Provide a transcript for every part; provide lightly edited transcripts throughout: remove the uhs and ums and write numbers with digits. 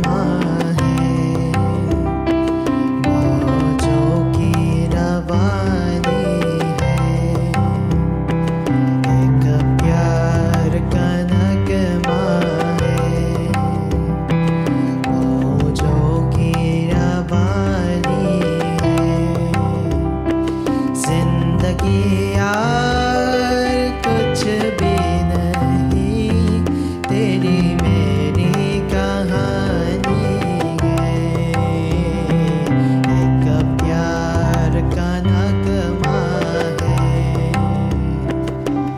माँ है, मौजों की रवानी है, एक प्यार का नगमा है, मौजों की रवानी है, जिंदगी यार कुछ भी नहीं, तेरी मेरी कहानी है, एक प्यार का नगमा है,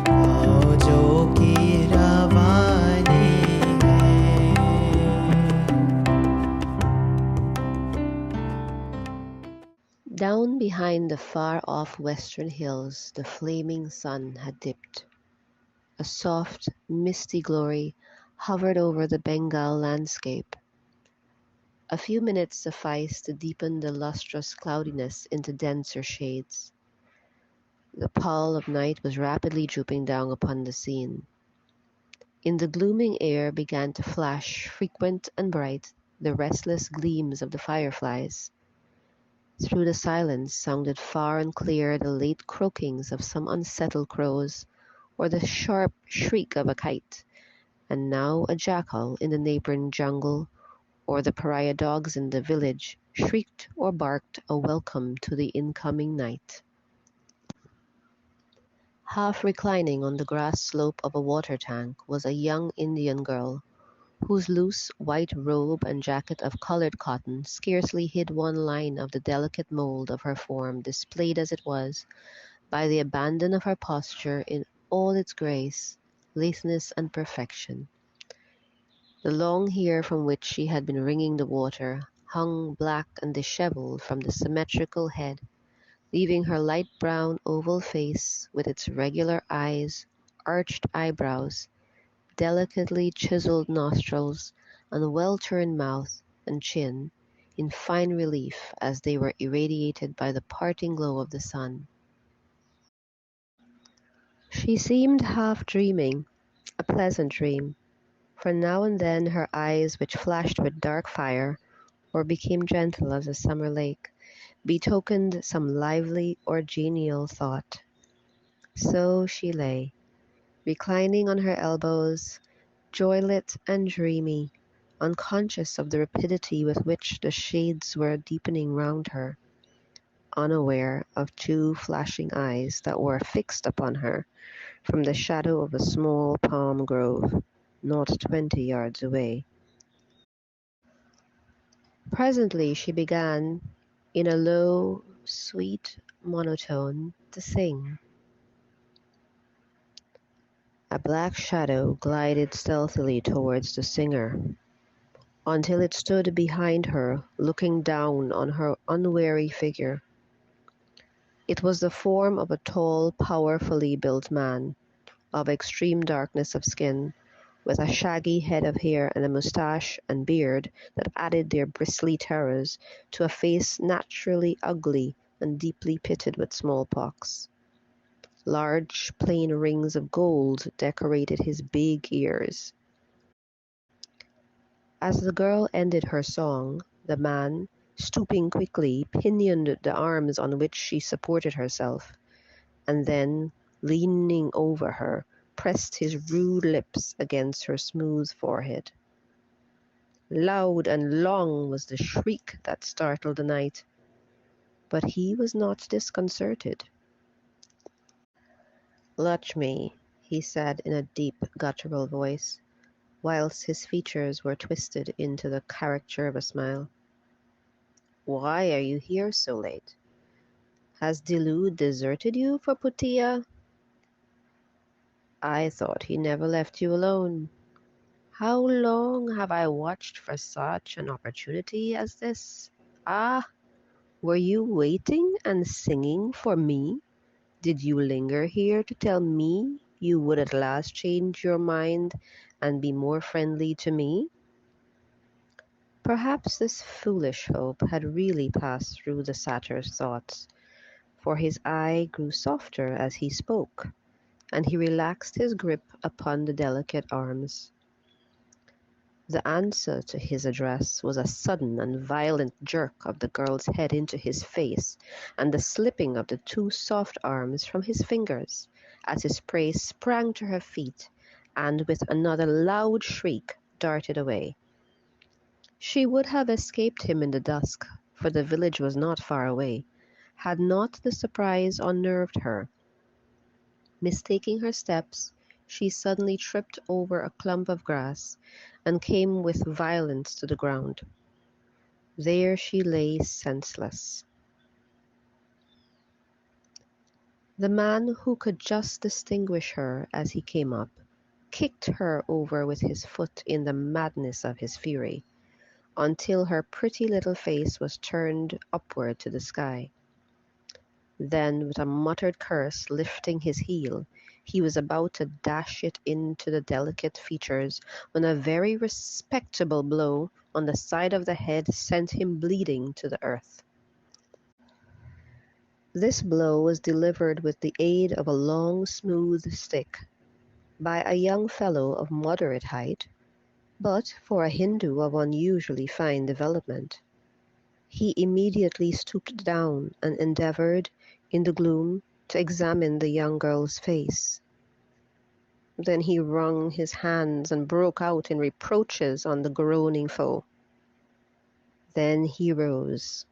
मौजों की रवानी है। Down behind the far-off western hills the flaming sun had dipped. A soft, misty glory hovered over the Bengal landscape. A few minutes sufficed to deepen the lustrous cloudiness into denser shades. The pall of night was rapidly drooping down upon the scene. In the glooming air began to flash, frequent and bright, the restless gleams of the fireflies. Through the silence sounded far and clear the late croakings of some unsettled crows, or the sharp shriek of a kite, and now a jackal in the neighboring jungle, or the pariah dogs in the village, shrieked or barked a welcome to the incoming night. Half reclining on the grass slope of a water tank was a young Indian girl, whose loose white robe and jacket of colored cotton scarcely hid one line of the delicate mold of her form, displayed as it was by the abandon of her posture in all its grace, litheness, and perfection. The long hair from which she had been wringing the water hung black and dishevelled from the symmetrical head, leaving her light brown oval face with its regular eyes, arched eyebrows, delicately chiselled nostrils, and well-turned mouth and chin in fine relief as they were irradiated by the parting glow of the sun. She seemed half dreaming, a pleasant dream, for now and then her eyes, which flashed with dark fire, or became gentle as a summer lake, betokened some lively or genial thought. So she lay, reclining on her elbows, joylit and dreamy, unconscious of the rapidity with which the shades were deepening round her, unaware of two flashing eyes that were fixed upon her from the shadow of a small palm grove, not 20 yards away. Presently she began, in a low, sweet monotone, to sing. A black shadow glided stealthily towards the singer, until it stood behind her, looking down on her unwary figure. It was the form of a tall, powerfully built man, of extreme darkness of skin, with a shaggy head of hair and a moustache and beard that added their bristly terrors to a face naturally ugly and deeply pitted with smallpox. Large, plain rings of gold decorated his big ears. As the girl ended her song, the man, stooping quickly, pinioned the arms on which she supported herself, and then, leaning over her, pressed his rude lips against her smooth forehead. Loud and long was the shriek that startled the night, but he was not disconcerted. "Lutchmee," he said in a deep, guttural voice, whilst his features were twisted into the caricature of a smile. "Why are you here so late? Has Dilloo deserted you for Puttia? I thought he never left you alone. How long have I watched for such an opportunity as this? Ah, were you waiting and singing for me? Did you linger here to tell me you would at last change your mind and be more friendly to me?" Perhaps this foolish hope had really passed through the satyr's thoughts, for his eye grew softer as he spoke, and he relaxed his grip upon the delicate arms. The answer to his address was a sudden and violent jerk of the girl's head into his face, and the slipping of the two soft arms from his fingers, as his prey sprang to her feet, and with another loud shriek darted away. She would have escaped him in the dusk, for the village was not far away, had not the surprise unnerved her. Mistaking her steps, she suddenly tripped over a clump of grass, and came with violence to the ground. There she lay senseless. The man, who could just distinguish her as he came up, kicked her over with his foot in the madness of his fury, until her pretty little face was turned upward to the sky. Then, with a muttered curse, lifting his heel, he was about to dash it into the delicate features, when a very respectable blow on the side of the head sent him bleeding to the earth. This blow was delivered with the aid of a long, smooth stick, by a young fellow of moderate height, but, for a Hindu, of unusually fine development. He immediately stooped down and endeavoured, in the gloom, to examine the young girl's face. Then he wrung his hands and broke out in reproaches on the groaning foe. Then he rose,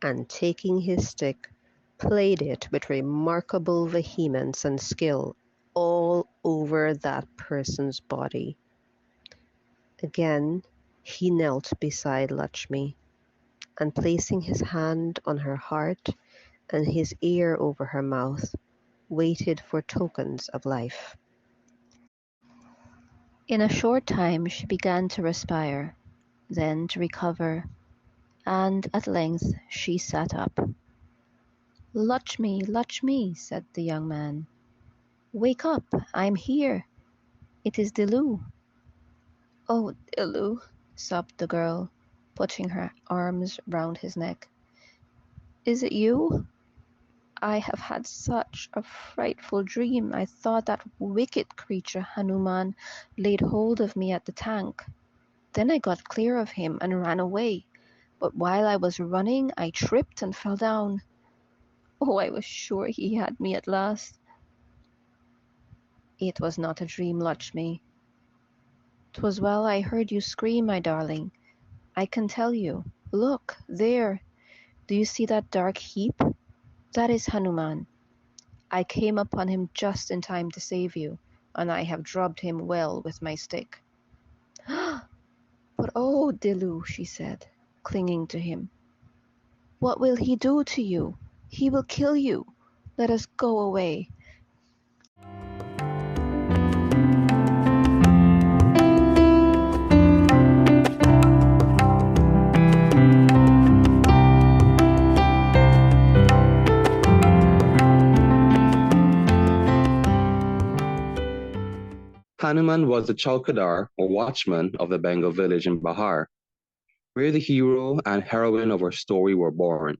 and taking his stick, played it with remarkable vehemence and skill all over that person's body. Again he knelt beside Lutchmee, and placing his hand on her heart and his ear over her mouth, waited for tokens of life. In a short time she began to respire, then to recover, and at length she sat up. "Lutchmee, Lutchmee," said the young man, "wake up, I'm here. It is Dilloo." "Oh, Dilloo," sobbed the girl, putting her arms round his neck. "Is it you? I have had such a frightful dream. I thought that wicked creature Hanuman laid hold of me at the tank. Then I got clear of him and ran away, but while I was running I tripped and fell down. Oh, I was sure he had me at last." "It was not a dream, Lutchmee. 'Twas well I heard you scream, my darling. I can tell you. Look, there! Do you see that dark heap? That is Hanuman. I came upon him just in time to save you, and I have drubbed him well with my stick." "But oh, Dilloo," she said, clinging to him, "what will he do to you? He will kill you. Let us go away." Hanuman was the Chaukadar or watchman of the Bengal village in Bihar, where the hero and heroine of our story were born.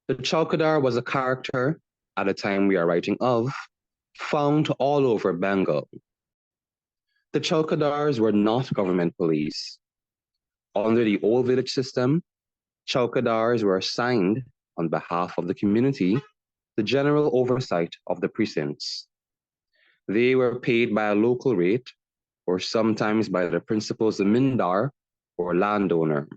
The Chaukadar was a character, at the time we are writing of, found all over Bengal. The Chaukadars were not government police. Under the old village system, Chaukadars were assigned, on behalf of the community, the general oversight of the precincts. They were paid by a local rate, or sometimes by the principal's zamindar, or landowner.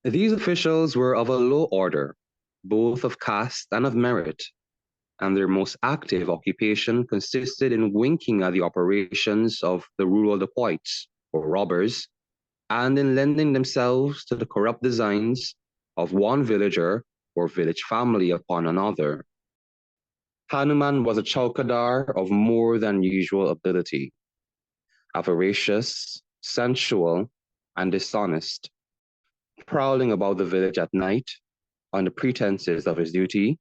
These officials were of a low order, both of caste and of merit, and their most active occupation consisted in winking at the operations of the rural dacoits, or robbers, and in lending themselves to the corrupt designs of one villager or village family upon another. Hanuman was a Chaukadar of more than usual ability, avaricious, sensual, and dishonest, prowling about the village at night on the pretenses of his duty.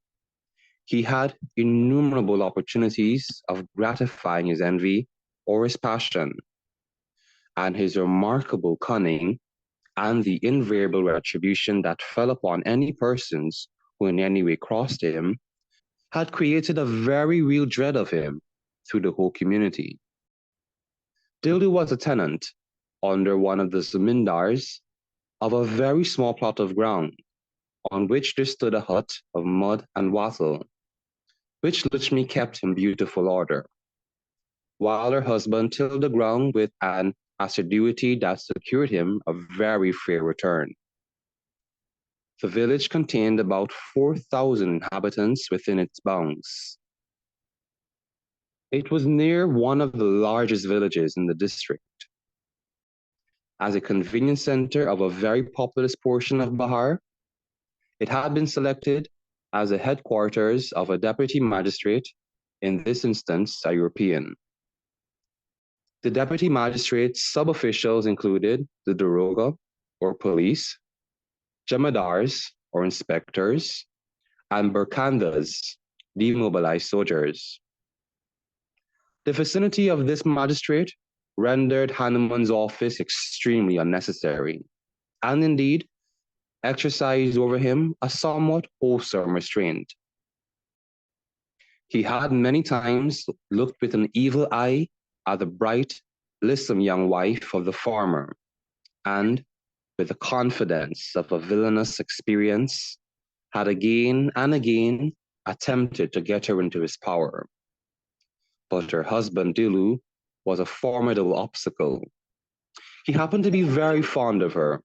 He had innumerable opportunities of gratifying his envy or his passion, and his remarkable cunning and the invariable retribution that fell upon any persons who in any way crossed him had created a very real dread of him through the whole community. Dilloo was a tenant under one of the zamindars of a very small plot of ground on which there stood a hut of mud and wattle, which Lutchmee kept in beautiful order, while her husband tilled the ground with an assiduity that secured him a very fair return. The village contained about 4,000 inhabitants within its bounds. It was near one of the largest villages in the district. As a convenient center of a very populous portion of Bihar, it had been selected as the headquarters of a deputy magistrate, in this instance a European. The deputy magistrate's sub-officials included the daroga, or police, jamadars, or inspectors, and burkandas, demobilized soldiers. The vicinity of this magistrate rendered Hanuman's office extremely unnecessary, and indeed exercised over him a somewhat wholesome restraint. He had many times looked with an evil eye at the bright, lissom young wife of the farmer, and, with the confidence of a villainous experience, had again and again attempted to get her into his power. But her husband Dilloo was a formidable obstacle. He happened to be very fond of her,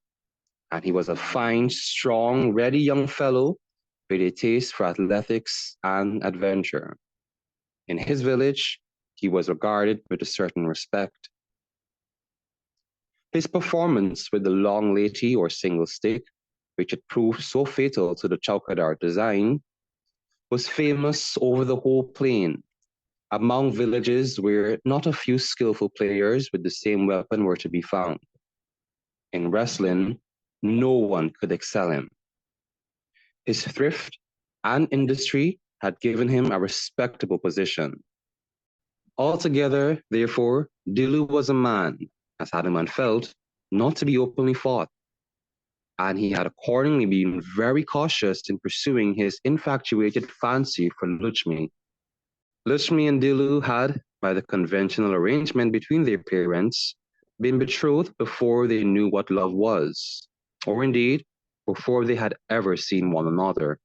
and he was a fine, strong, ready young fellow with a taste for athletics and adventure. In his village, he was regarded with a certain respect. His performance with the long lathi or single stick, which had proved so fatal to the Chaukadar design, was famous over the whole plain, among villages where not a few skillful players with the same weapon were to be found. In wrestling, no one could excel him. His thrift and industry had given him a respectable position. Altogether, therefore, Dilloo was a man, as Hanuman felt, not to be openly fought, and he had accordingly been very cautious in pursuing his infatuated fancy for Lutchmee. Lutchmee and Dilloo had, by the conventional arrangement between their parents, been betrothed before they knew what love was, or indeed, before they had ever seen one another.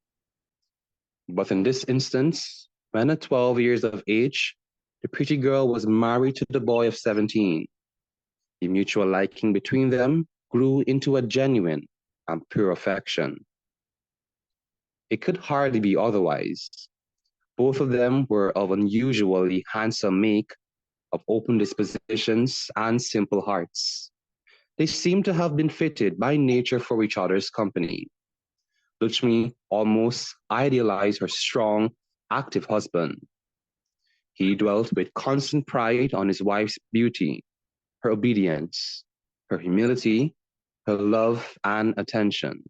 But in this instance, when at 12 years of age, the pretty girl was married to the boy of 17. The mutual liking between them grew into a genuine and pure affection. It could hardly be otherwise. Both of them were of unusually handsome make, of open dispositions and simple hearts. They seemed to have been fitted by nature for each other's company. Lutchmee almost idealized her strong, active husband. He dwelt with constant pride on his wife's beauty, her obedience, her humility, her love and attention.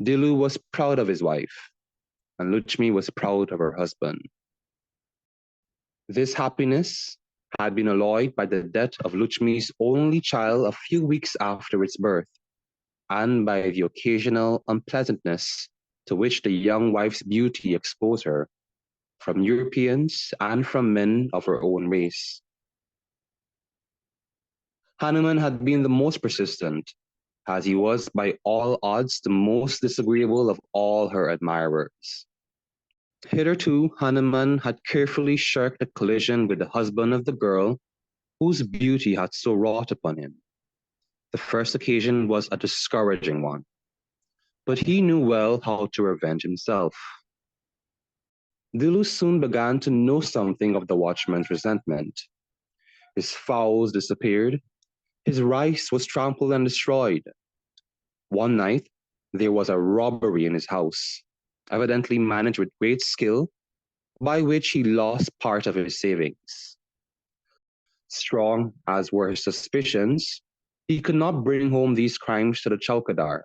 Dilloo was proud of his wife, and Lutchmee was proud of her husband. This happiness had been alloyed by the death of Lutchmee's only child a few weeks after its birth, and by the occasional unpleasantness to which the young wife's beauty exposed her, from Europeans and from men of her own race. Hanuman had been the most persistent, as he was by all odds the most disagreeable of all her admirers. Hitherto, Hanuman had carefully shirked a collision with the husband of the girl whose beauty had so wrought upon him. The first occasion was a discouraging one, but he knew well how to revenge himself. Dilloo soon began to know something of the watchman's resentment. His fowls disappeared, his rice was trampled and destroyed. One night, there was a robbery in his house, evidently managed with great skill, by which he lost part of his savings. Strong as were his suspicions, he could not bring home these crimes to the Chaukadar,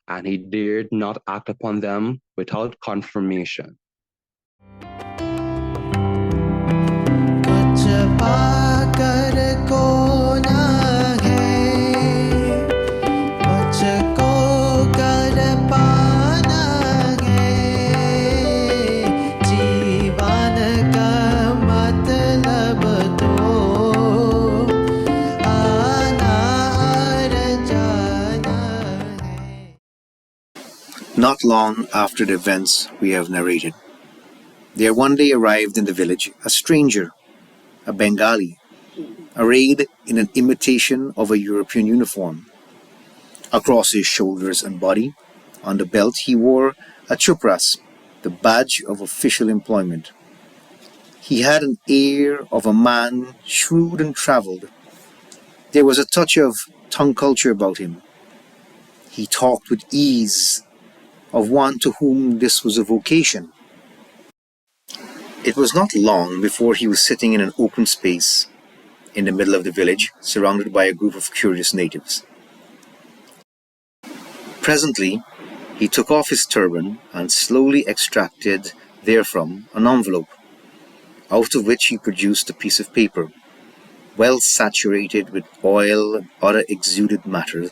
and he dared not act upon them without confirmation. not long after the events we have narrated. There one day arrived in the village a stranger, a Bengali, arrayed in an imitation of a European uniform. Across his shoulders and body, on the belt he wore a chupras, the badge of official employment. He had an air of a man shrewd and travelled. There was a touch of tongue culture about him. He talked with ease of one to whom this was a vocation. It was not long before he was sitting in an open space in the middle of the village, surrounded by a group of curious natives. Presently, he took off his turban and slowly extracted therefrom an envelope, out of which he produced a piece of paper, well saturated with oil and other exuded matter,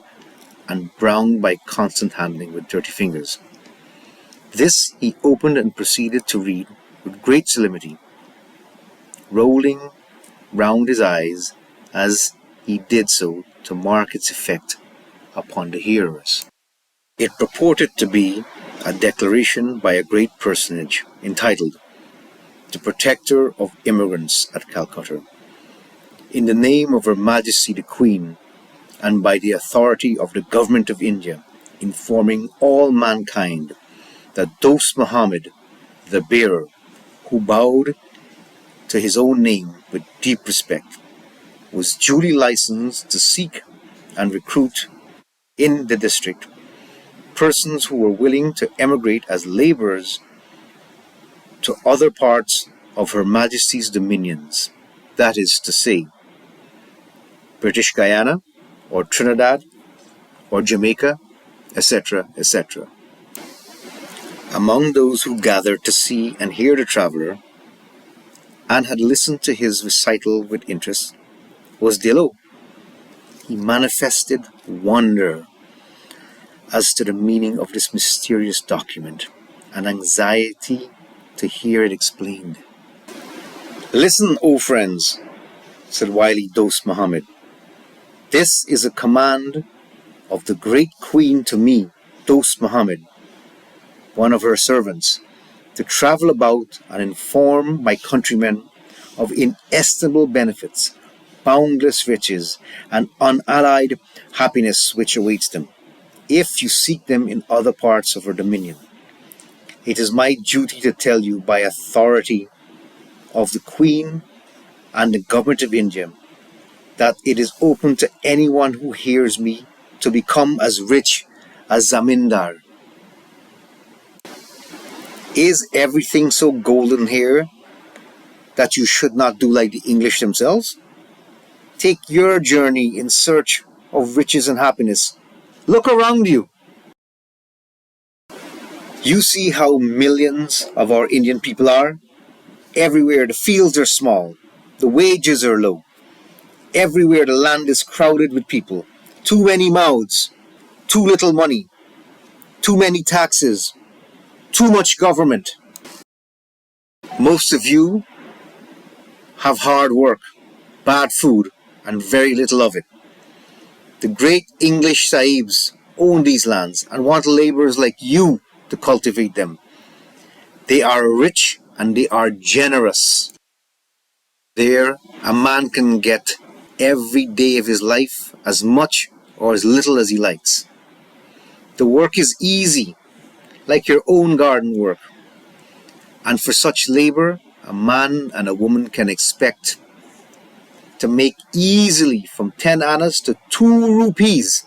and browned by constant handling with dirty fingers. This he opened and proceeded to read with great solemnity, rolling round his eyes as he did so to mark its effect upon the hearers. It purported to be a declaration by a great personage entitled "The Protector of Immigrants at Calcutta, in the name of Her Majesty the Queen, and by the authority of the Government of India, informing all mankind that Dost Muhammad, the bearer, who bowed to his own name with deep respect, was duly licensed to seek and recruit in the district persons who were willing to emigrate as labourers to other parts of Her Majesty's dominions, that is to say, British Guiana, or Trinidad, or Jamaica, etc., etc. Among those who gathered to see and hear the traveller, and had listened to his recital with interest, was Dilloo. He manifested wonder as to the meaning of this mysterious document, and anxiety to hear it explained. "Listen, O friends," said wily Dost Muhammad. "This is a command of the great Queen to me, Dost Muhammad, one of her servants, to travel about and inform my countrymen of inestimable benefits, boundless riches, and unallied happiness which awaits them, if you seek them in other parts of her dominion. It is my duty to tell you by authority of the Queen and the Government of India that it is open to anyone who hears me to become as rich as Zamindar. Is everything so golden here that you should not do like the English themselves? Take your journey in search of riches and happiness. Look around you. You see how millions of our Indian people are? Everywhere the fields are small, the wages are low. Everywhere the land is crowded with people. Too many mouths, too little money, too many taxes, too much government. Most of you have hard work, bad food, and very little of it. The great English sahibs own these lands and want labourers like you to cultivate them. They are rich and they are generous. There, a man can get every day of his life as much or as little as he likes. The work is easy, like your own garden work. And for such labour, a man and a woman can expect to make easily from 10 annas to 2 rupees.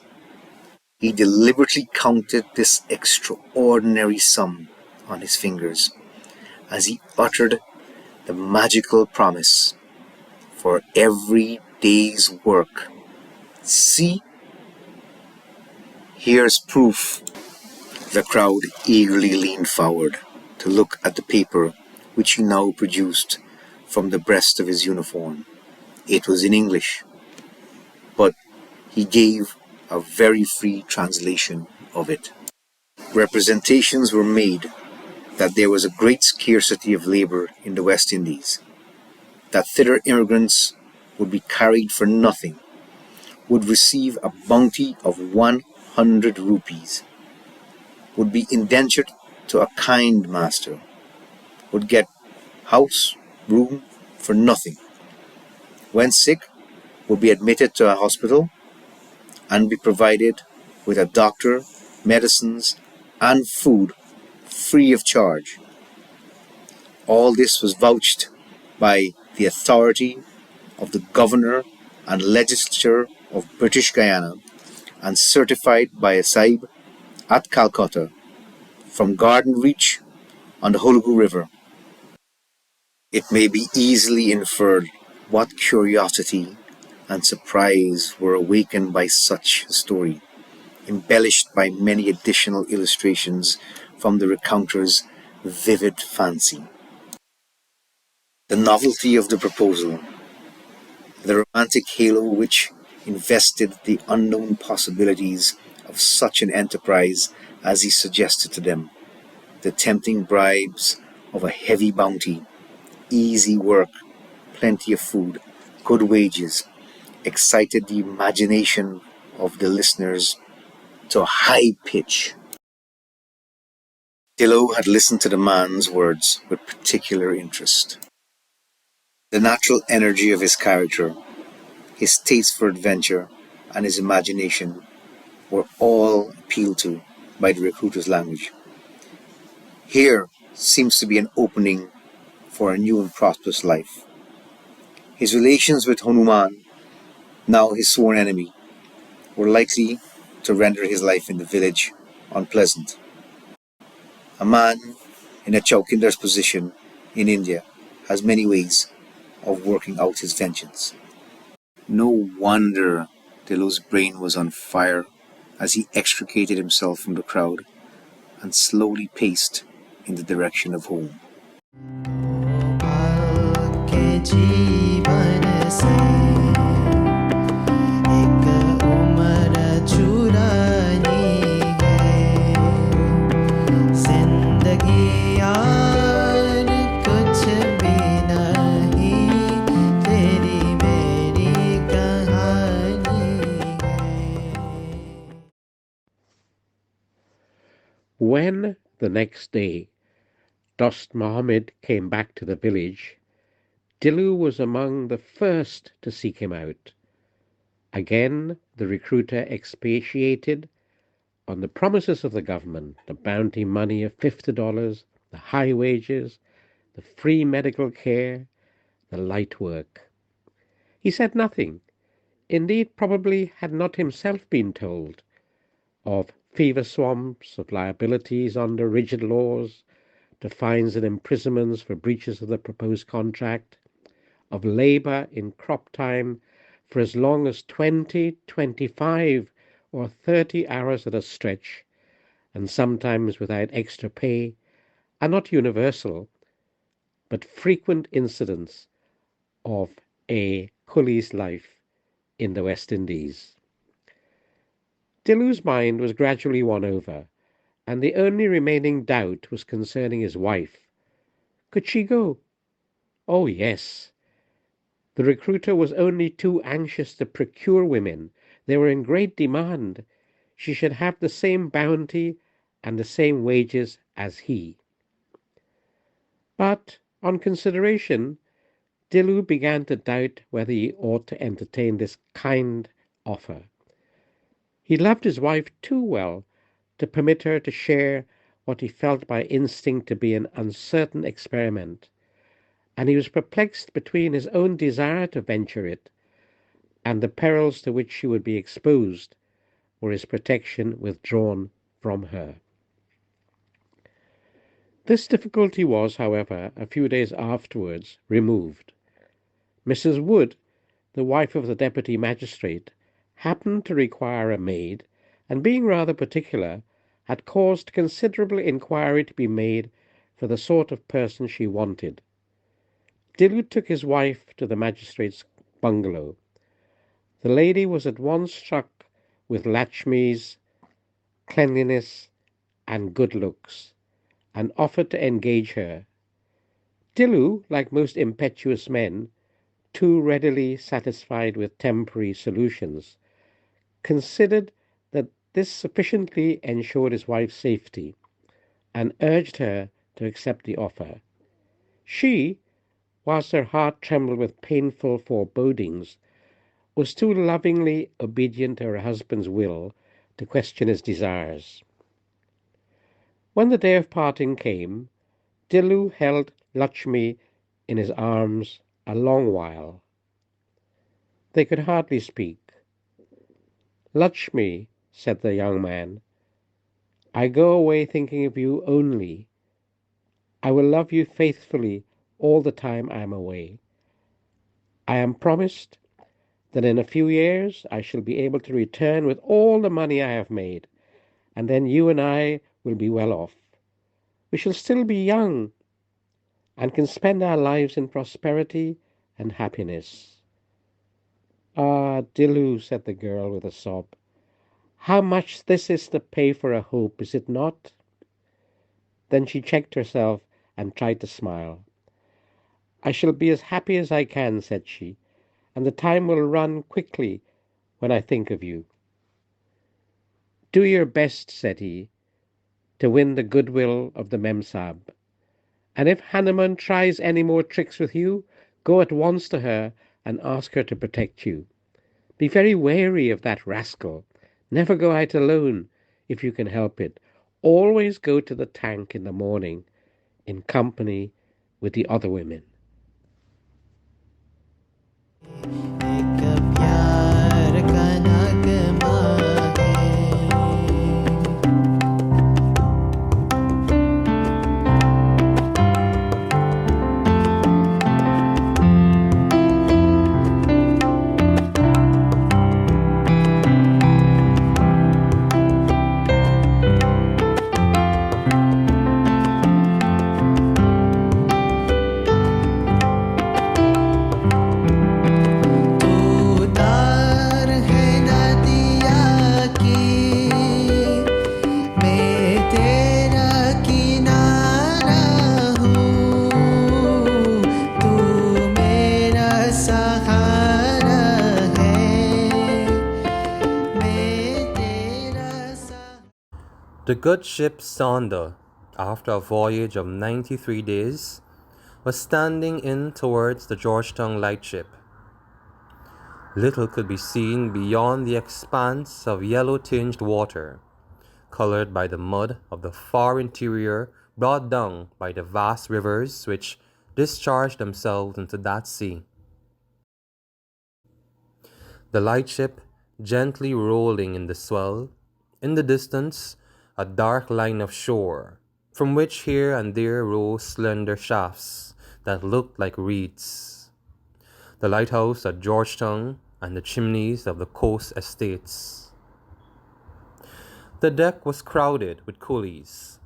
He deliberately counted this extraordinary sum on his fingers as he uttered the magical promise: for every day's work. See, here's proof. The crowd eagerly leaned forward to look at the paper which he now produced from the breast of his uniform. It was in English, but he gave a very free translation of it. Representations were made that there was a great scarcity of labour in the West Indies, that thither immigrants would be carried for nothing, would receive a bounty of 100 rupees. would be indentured to a kind master, would get house, room for nothing. When sick, would be admitted to a hospital and be provided with a doctor, medicines, and food free of charge. All this was vouched by the authority of the governor and legislature of British Guiana and certified by a Sahib at Calcutta from Garden Reach on the Hulugu River. It may be easily inferred what curiosity and surprise were awakened by such a story, embellished by many additional illustrations from the recounter's vivid fancy. The novelty of the proposal, the romantic halo which invested the unknown possibilities of such an enterprise as he suggested to them, the tempting bribes of a heavy bounty, easy work, plenty of food, good wages, excited the imagination of the listeners to a high pitch. Dilloo had listened to the man's words with particular interest. The natural energy of his character, his taste for adventure, and his imagination were all appealed to by the recruiter's language. Here seems to be an opening for a new and prosperous life. His relations with Hanuman, now his sworn enemy, were likely to render his life in the village unpleasant. A man in a chowkindar's position in India has many ways of working out his vengeance. No wonder Dilloo's brain was on fire as he extricated himself from the crowd and slowly paced in the direction of home. When, the next day, Dost Mohammed came back to the village, Dilloo was among the first to seek him out. Again the recruiter expatiated on the promises of the government, the bounty money of $50, the high wages, the free medical care, the light work. He said nothing, indeed probably had not himself been told, of fever swamps, of liabilities under rigid laws, to fines and imprisonments for breaches of the proposed contract, of labour in crop time for as long as 20, 25, or 30 hours at a stretch, and sometimes without extra pay, are not universal, but frequent incidents of a coolie's life in the West Indies. Dilloo's mind was gradually won over, and the only remaining doubt was concerning his wife. Could she go? Oh, yes. The recruiter was only too anxious to procure women. They were in great demand. She should have the same bounty and the same wages as he. But, on consideration, Dilloo began to doubt whether he ought to entertain this kind offer. He loved his wife too well to permit her to share what he felt by instinct to be an uncertain experiment, and he was perplexed between his own desire to venture it and the perils to which she would be exposed were his protection withdrawn from her. This difficulty was, however, a few days afterwards removed. Mrs. Wood, the wife of the deputy magistrate, happened to require a maid, and being rather particular, had caused considerable inquiry to be made for the sort of person she wanted. Dilloo took his wife to the magistrate's bungalow. The lady was at once struck with Lutchmee's cleanliness and good looks, and offered to engage her. Dilloo, like most impetuous men, too readily satisfied with temporary solutions, considered that This sufficiently ensured his wife's safety and urged her to accept the offer. She, whilst her heart trembled with painful forebodings, was too lovingly obedient to her husband's will to question his desires. When the day of parting came, Dilloo held Lutchmee in his arms a long while. They could hardly speak. "Lutchmee," said the young man, "I go away thinking of you only. I will love you faithfully all the time I am away. I am promised that in a few years I shall be able to return with all the money I have made, and then you and I will be well off. We shall still be young, and can spend our lives in prosperity and happiness." "Ah, Dilloo," said the girl with a sob, "how much this is to pay for a hope, is it not?" Then she checked herself and tried to smile. "I shall be as happy as I can," said she, "and the time will run quickly when I think of you." "Do your best," said he, "to win the goodwill of the Memsahib, and if Hanuman tries any more tricks with you, go at once to her and ask her to protect you. Be very wary of that rascal. Never go out alone, if you can help it. Always go to the tank in the morning, in company with the other women." एक प्यार का नगमा है तू तार है नदिया की मैं तेरा किनारा हूँ तू मेरा सहारा है मैं तेरा The good ship Sonder, after a voyage of 93 days, was standing in towards the Georgetown lightship. Little could be seen beyond the expanse of yellow-tinged water, colored by the mud of the far interior brought down by the vast rivers which discharged themselves into that sea. The lightship gently rolling in the swell, in the distance a dark line of shore, from which here and there rose slender shafts that looked like reeds. The lighthouse at Georgetown and the chimneys of the coast estates. The deck was crowded with coolies,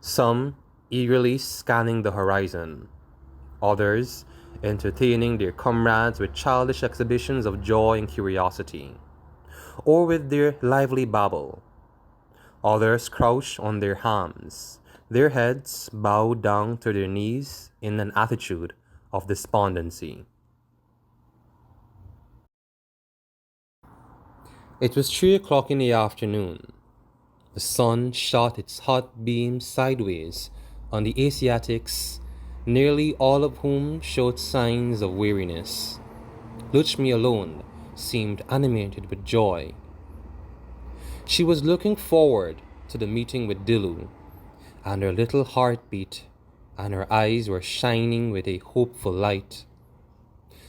some eagerly scanning the horizon, others entertaining their comrades with childish exhibitions of joy and curiosity, or with their lively babble. Others crouched on their hams, their heads bowed down to their knees in an attitude of despondency. It was 3 o'clock in the afternoon. The sun shot its hot beams sideways on the Asiatics, nearly all of whom showed signs of weariness. Lutchmee alone seemed animated with joy. She was looking forward to the meeting with Dilloo, and her little heart beat, and her eyes were shining with a hopeful light.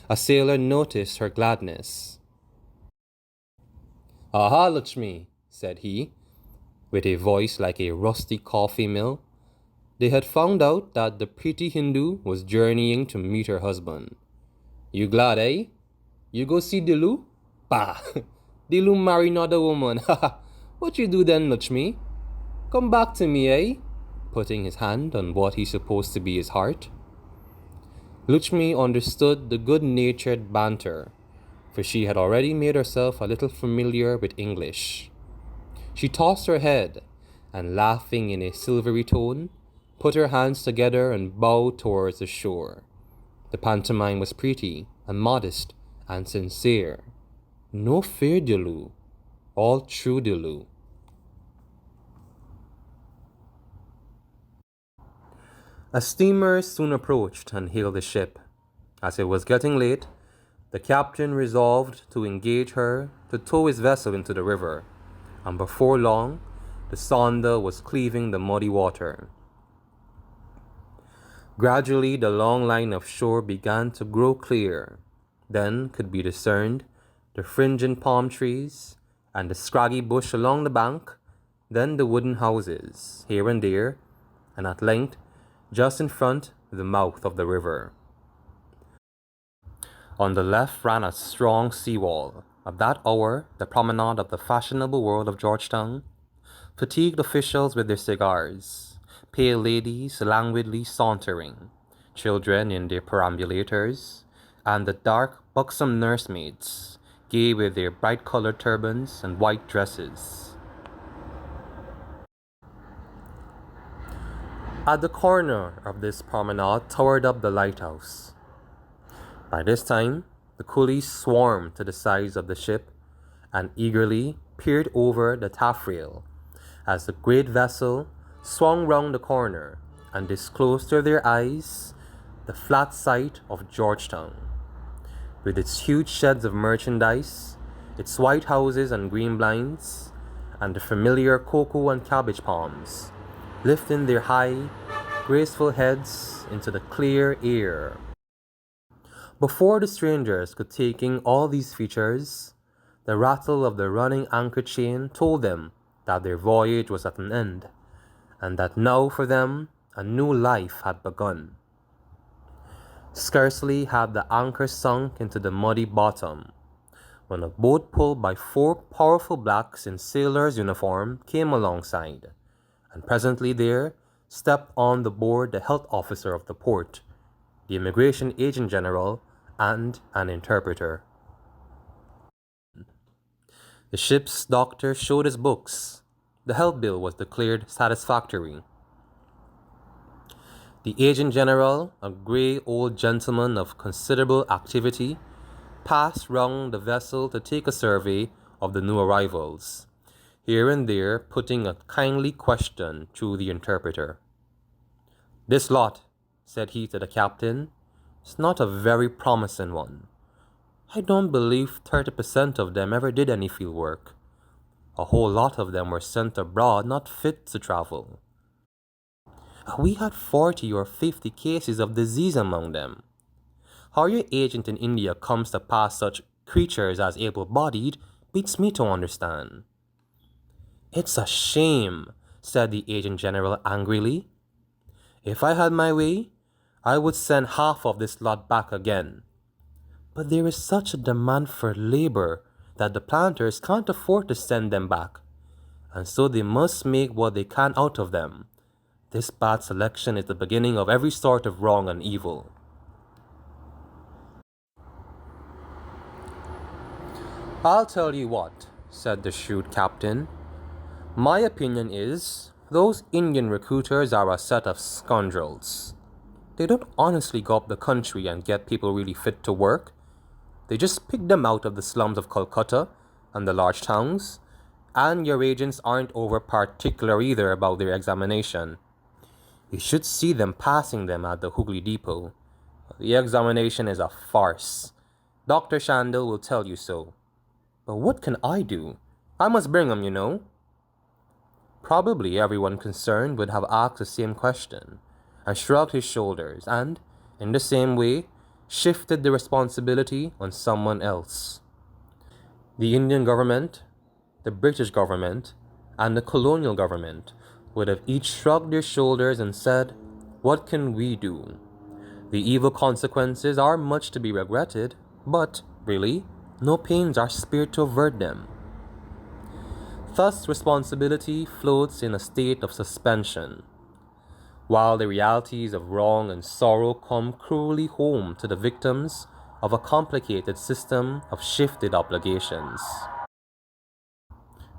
A sailor noticed her gladness. "Aha, Lutchmee," said he, with a voice like a rusty coffee mill. They had found out that the pretty Hindu was journeying to meet her husband. "You glad, eh? You go see Dilloo? Bah! Dilloo marry another woman. Ha! What you do then, Lutchmee? Come back to me, eh?" putting his hand on what he supposed to be his heart. Lutchmee understood the good-natured banter, for she had already made herself a little familiar with English. She tossed her head, and laughing in a silvery tone, put her hands together and bowed towards the shore. The pantomime was pretty and modest and sincere. No fear, Dilloo, all true Dilloo, A steamer soon approached and hailed the ship. As it was getting late, the captain resolved to engage her to tow his vessel into the river, and before long, the Sonder was cleaving the muddy water. Gradually, the long line of shore began to grow clear. Then could be discerned the fringing palm trees and the scraggy bush along the bank, then the wooden houses, here and there, and at length, just in front, the mouth of the river. On the left ran a strong seawall. At that hour, the promenade of the fashionable world of Georgetown, fatigued officials with their cigars, pale ladies languidly sauntering, children in their perambulators, and the dark, buxom nursemaids, gay with their bright-colored turbans and white dresses. At the corner of this promenade towered up the lighthouse. By this time, the coolies swarmed to the sides of the ship and eagerly peered over the taffrail as the great vessel swung round the corner and disclosed to their eyes the flat site of Georgetown, with its huge sheds of merchandise, its white houses and green blinds, and the familiar cocoa and cabbage palms, lifting their high, graceful heads into the clear air. Before the strangers could take in all these features, the rattle of the running anchor chain told them that their voyage was at an end, and that now for them a new life had begun. Scarcely had the anchor sunk into the muddy bottom, when a boat pulled by 4 powerful blacks in sailors' uniform came alongside, and presently there stepped on the board the health officer of the port, the immigration agent general, and an interpreter. The ship's doctor showed his books. The health bill was declared satisfactory. The agent general, a grey old gentleman of considerable activity, passed round the vessel to take a survey of the new arrivals, here and there putting a kindly question to the interpreter. "This lot," said he to the captain, "is not a very promising one. I don't believe 30% of them ever did any field work. A whole lot of them were sent abroad not fit to travel. We had 40 or 50 cases of disease among them. How your agent in India comes to pass such creatures as able-bodied beats me to understand." "It's a shame," said the agent general angrily. "If I had my way, I would send half of this lot back again. But there is such a demand for labor that the planters can't afford to send them back, and so they must make what they can out of them. This bad selection is the beginning of every sort of wrong and evil." "I'll tell you what," said the shrewd captain. "My opinion is, those Indian recruiters are a set of scoundrels. They don't honestly go up the country and get people really fit to work. They just pick them out of the slums of Calcutta and the large towns, and your agents aren't over particular either about their examination. You should see them passing them at the Hooghly depot. The examination is a farce. Dr. Shandel will tell you so. But what can I do? I must bring 'em, you know." Probably everyone concerned would have asked the same question, and shrugged his shoulders, and, in the same way, shifted the responsibility on someone else. The Indian government, the British government, and the colonial government would have each shrugged their shoulders and said, "What can we do? The evil consequences are much to be regretted, but, really, no pains are spared to avert them." Thus responsibility floats in a state of suspension, while the realities of wrong and sorrow come cruelly home to the victims of a complicated system of shifted obligations.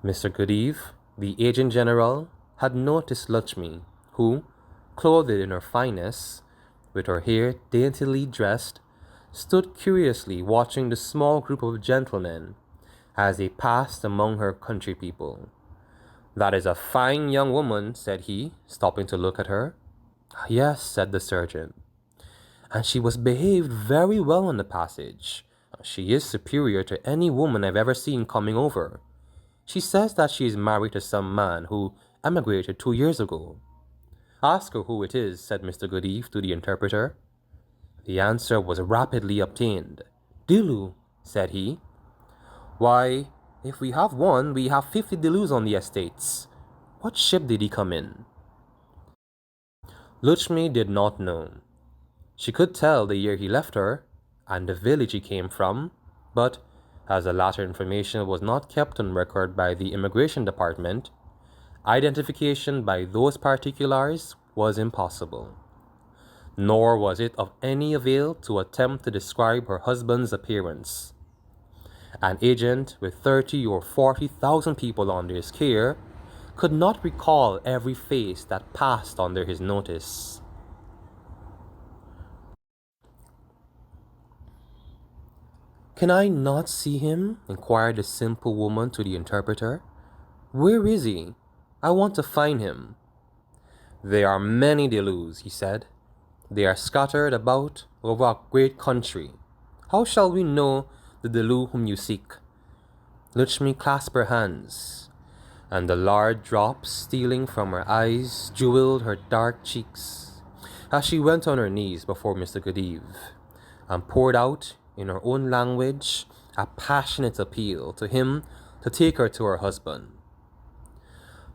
Mr. Goodeve, the agent general, had noticed Lutchmee, who, clothed in her finest, with her hair daintily dressed, stood curiously watching the small group of gentlemen as they passed among her country people. "That is a fine young woman," said he, stopping to look at her. Yes, said the surgeon, and she was behaved very well in the passage. She is superior to any woman I've ever seen coming over. She says that she is married to some man who emigrated 2 years ago. Ask her who it is, said Mr. Goodeve to the interpreter. The answer was rapidly obtained. Dilloo, said he. Why, if we have one, we have 50 Dilloos on the estates. What ship did he come in? Lutchmee did not know. She could tell the year he left her, and the village he came from, but as the latter information was not kept on record by the immigration department, identification by those particulars was impossible. Nor was it of any avail to attempt to describe her husband's appearance. An agent with 30 or 40,000 people under his care could not recall every face that passed under his notice. Can I not see him? Inquired the simple woman to the interpreter. Where is he? I want to find him. There are many Dilloos, he said. They are scattered about over a great country. How shall we know the Dilloo whom you seek? Lutchmee clasped her hands, and the large drops stealing from her eyes jeweled her dark cheeks, as she went on her knees before Mr. Goodeve, and poured out, in her own language, a passionate appeal to him to take her to her husband.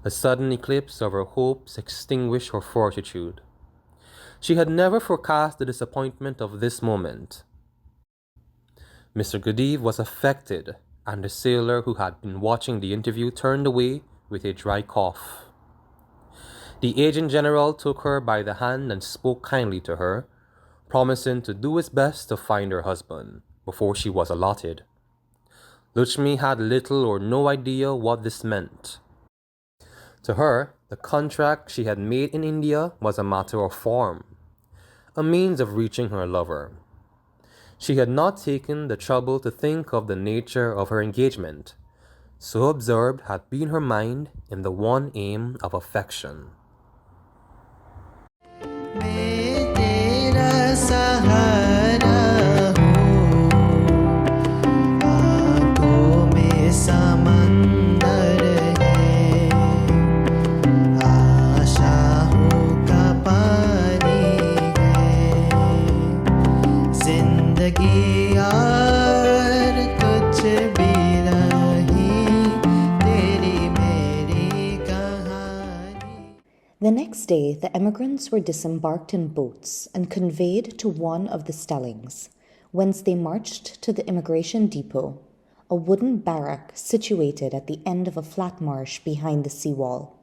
The sudden eclipse of her hopes extinguished her fortitude. She had never forecast the disappointment of this moment. Mr. Goodeve was affected, and the sailor who had been watching the interview turned away with a dry cough. The agent general took her by the hand and spoke kindly to her, promising to do his best to find her husband before she was allotted. Lutchmee had little or no idea what this meant. To her, the contract she had made in India was a matter of form, a means of reaching her lover. She had not taken the trouble to think of the nature of her engagement, so absorbed had been her mind in the one aim of affection. मैं तेरा सहारा हूँ, आँखों में समंदर है, आशाओं का पानी है, जिंदगी और कुछ भी नहीं, तेरी मेरी कहानी. The next day, the emigrants were disembarked in boats and conveyed to one of the stellings, whence they marched to the immigration depot, a wooden barrack situated at the end of a flat marsh behind the seawall.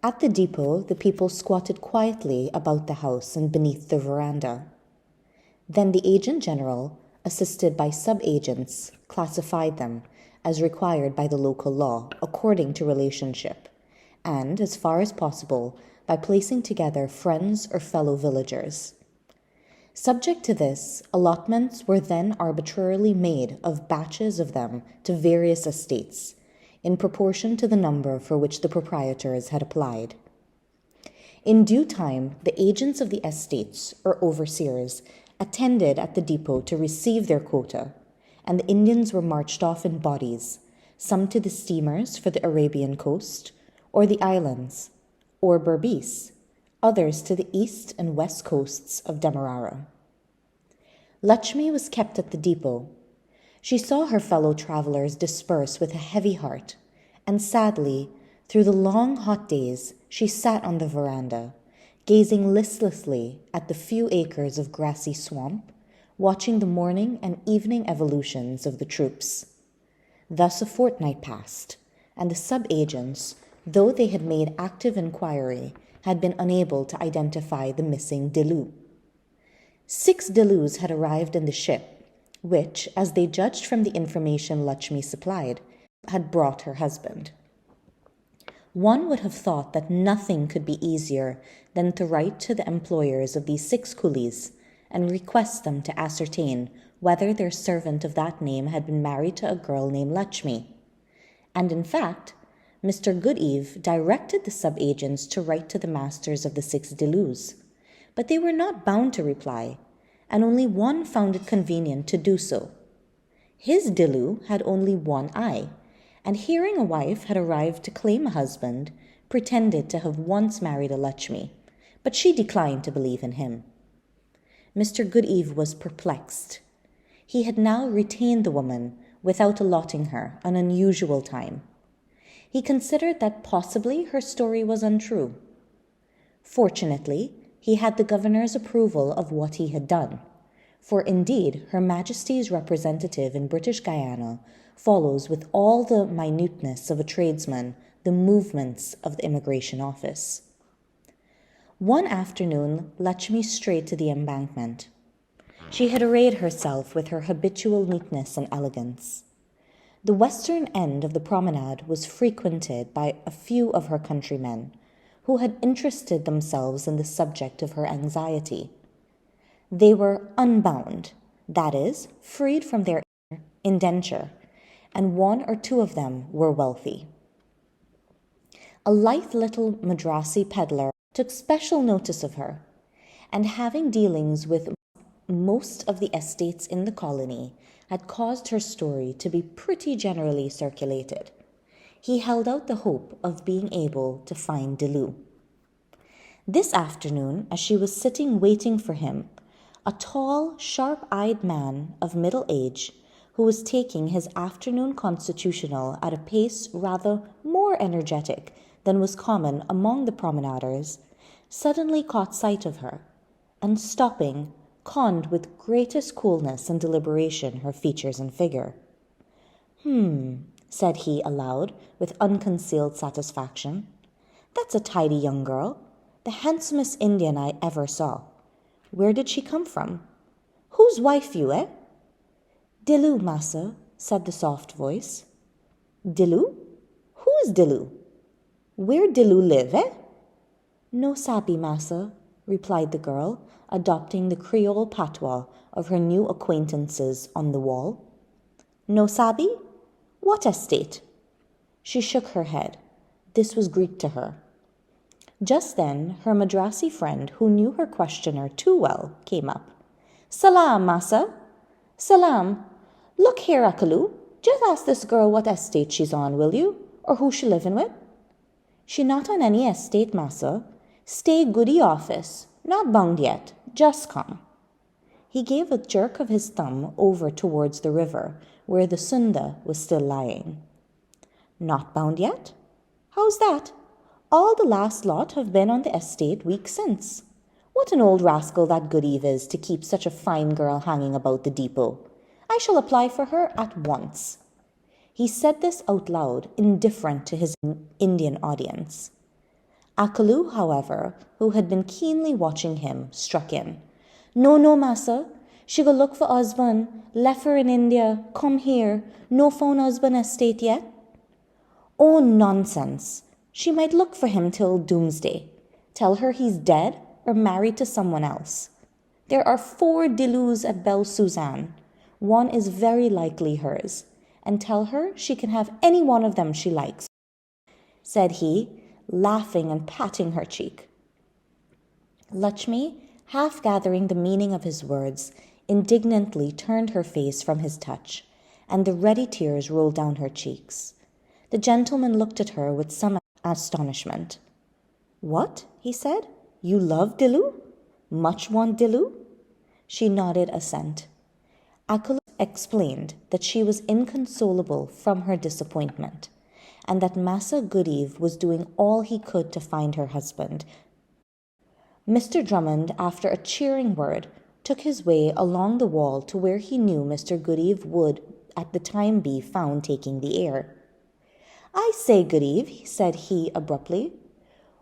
At the depot, the people squatted quietly about the house and beneath the veranda. Then the agent general, assisted by sub-agents, classified them, as required by the local law, according to relationship, and, as far as possible, by placing together friends or fellow villagers. Subject to this, allotments were then arbitrarily made of batches of them to various estates, in proportion to the number for which the proprietors had applied. In due time, the agents of the estates, or overseers, attended at the depot to receive their quota, and the Indians were marched off in bodies, some to the steamers for the Arabian coast, or the islands, or Berbice, others to the east and west coasts of Demerara. Lutchmee was kept at the depot. She saw her fellow travellers disperse with a heavy heart, and sadly, through the long hot days, she sat on the veranda, gazing listlessly at the few acres of grassy swamp, watching the morning and evening evolutions of the troops. Thus a fortnight passed, and the sub-agents, though they had made active inquiry, had been unable to identify the missing Dilloo. 6 Dilloos had arrived in the ship, which, as they judged from the information Lutchmee supplied, had brought her husband. One would have thought that nothing could be easier than to write to the employers of these 6 coolies and request them to ascertain whether their servant of that name had been married to a girl named Lutchmee. And in fact, Mr. Goodeve directed the sub-agents to write to the masters of the 6 Dilloos, but they were not bound to reply, and only one found it convenient to do so. His Dilloo had only one eye, and hearing a wife had arrived to claim a husband, pretended to have once married a Lutchmee, but she declined to believe in him. Mr. Goodeve was perplexed. He had now retained the woman without allotting her an unusual time. He considered that possibly her story was untrue. Fortunately, he had the governor's approval of what he had done, for indeed Her Majesty's representative in British Guiana follows with all the minuteness of a tradesman the movements of the immigration office. One afternoon, Lutchmee strayed to the embankment. She had arrayed herself with her habitual neatness and elegance. The western end of the promenade was frequented by a few of her countrymen, who had interested themselves in the subject of her anxiety. They were unbound, that is, freed from their indenture, and 1 or 2 of them were wealthy. A lithe little Madrasi peddler took special notice of her, and having dealings with most of the estates in the colony, had caused her story to be pretty generally circulated. He held out the hope of being able to find Dilloo. This afternoon, as she was sitting waiting for him, a tall, sharp-eyed man of middle age, who was taking his afternoon constitutional at a pace rather more energetic than was common among the promenaders, suddenly caught sight of her, and stopping, conned with greatest coolness and deliberation her features and figure. Said he aloud, with unconcealed satisfaction. That's a tidy young girl, the handsomest Indian I ever saw. Where did she come from? Whose wife you, eh? Dilloo, massa, said the soft voice. Dilloo? Who is Dilloo? Where Dilloo live, eh? No sabi, massa, replied the girl, adopting the Creole patois of her new acquaintances on the wall. No sabi? What estate? She shook her head. This was Greek to her. Just then, her Madrasi friend, who knew her questioner too well, came up. Salam, massa. Salam. Look here, Akalu. Just ask this girl what estate she's on, will you? Or who she living with? She not on any estate, massa. Stay goody office. Not bound yet. Just come. He gave a jerk of his thumb over towards the river, where the Sunda was still lying. Not bound yet? How's that? All the last lot have been on the estate weeks since. What an old rascal that Goodeve is to keep such a fine girl hanging about the depot. I shall apply for her at once. He said this out loud, indifferent to his Indian audience. Akalu, however, who had been keenly watching him, struck in. No, massa. She go look for husband. Left her in India. Come here. No found husband estate yet. Oh, nonsense. She might look for him till doomsday. Tell her he's dead or married to someone else. There are 4 Dilloos at Belle Susanne. One is very likely hers. And tell her she can have any one of them she likes, said he, laughing and patting her cheek. Lutchmee, half gathering the meaning of his words, indignantly turned her face from his touch, and the ready tears rolled down her cheeks. The gentleman looked at her with some astonishment. What? He said. You love Dilloo? Much want Dilloo? She nodded assent. Akula explained that she was inconsolable from her disappointment, and that Massa Goodeve was doing all he could to find her husband. Mr. Drummond, after a cheering word, took his way along the wall to where he knew Mr. Goodeve would at the time be found taking the air. I say, Goodeve, said he abruptly,